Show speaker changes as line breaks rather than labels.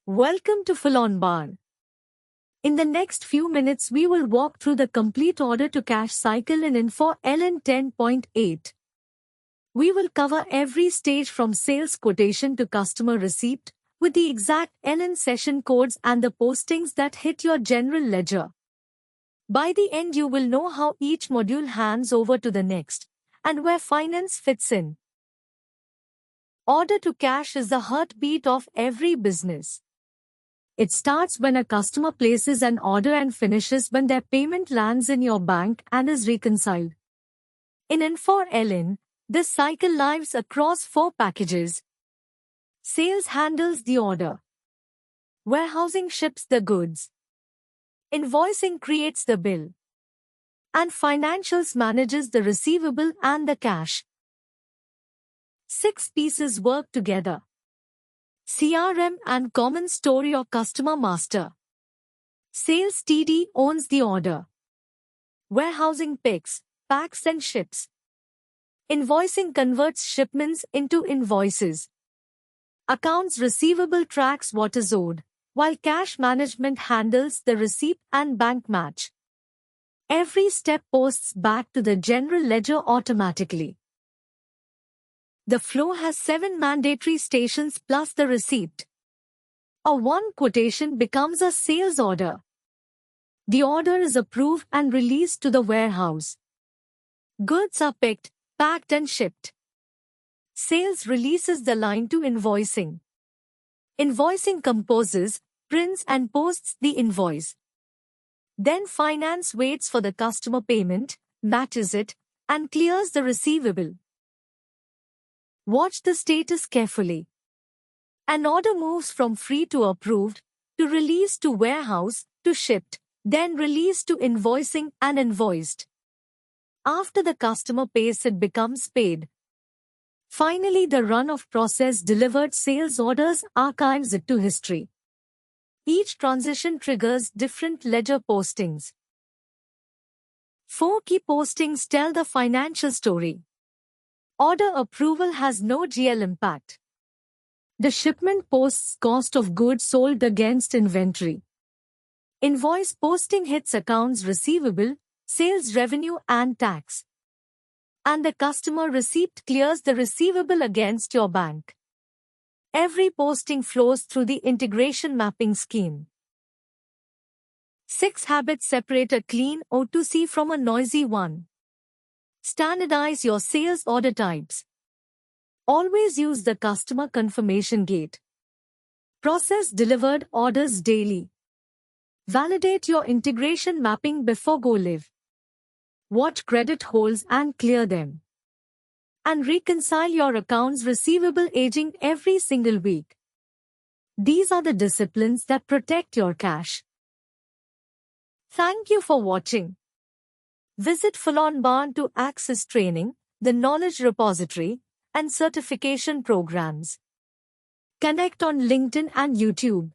Welcome to Full On Bar. In the next few minutes, we will walk through the complete order to cash cycle in Info LN 10.8. We will cover every stage from sales quotation to customer receipt, with the exact LN session codes and the postings that hit your general ledger. By the end, you will know how each module hands over to the next, and where finance fits in. Order to cash is the heartbeat of every business. It starts when a customer places an order and finishes when their payment lands in your bank and is reconciled. In Infor-LN, this cycle lives across 4 packages. Sales handles the order. Warehousing ships the goods. Invoicing creates the bill. And financials manages the receivable and the cash. 6 pieces work together. CRM and common store your customer master. Sales TD owns the order. Warehousing picks, packs and ships. Invoicing converts shipments into invoices. Accounts receivable tracks what is owed, while cash management handles the receipt and bank match. Every step posts back to the general ledger automatically. The flow has 7 mandatory stations plus the receipt. A 1 quotation becomes a sales order. The order is approved and released to the warehouse. Goods are picked, packed and shipped. Sales releases the line to invoicing. Invoicing composes, prints and posts the invoice. Then finance waits for the customer payment, matches it, and clears the receivable. Watch the status carefully. An order moves from free to approved, to release to warehouse, to shipped, then release to invoicing and invoiced. After the customer pays, it becomes paid. Finally, the run of process delivered sales orders archives it to history. Each transition triggers different ledger postings. 4 key postings tell the financial story. Order approval has no GL impact. The shipment posts cost of goods sold against inventory. Invoice posting hits accounts receivable, sales revenue and tax. And the customer receipt clears the receivable against your bank. Every posting flows through the integration mapping scheme. 6 habits separate a clean O2C from a noisy one. Standardize your sales order types. Always use the customer confirmation gate. Process delivered orders daily. Validate your integration mapping before go live. Watch credit holes and clear them. And reconcile your accounts receivable aging every single week. These are the disciplines that protect your cash. Thank you for watching. Visit Full On Bar to access training, the knowledge repository, and certification programs. Connect on LinkedIn and YouTube.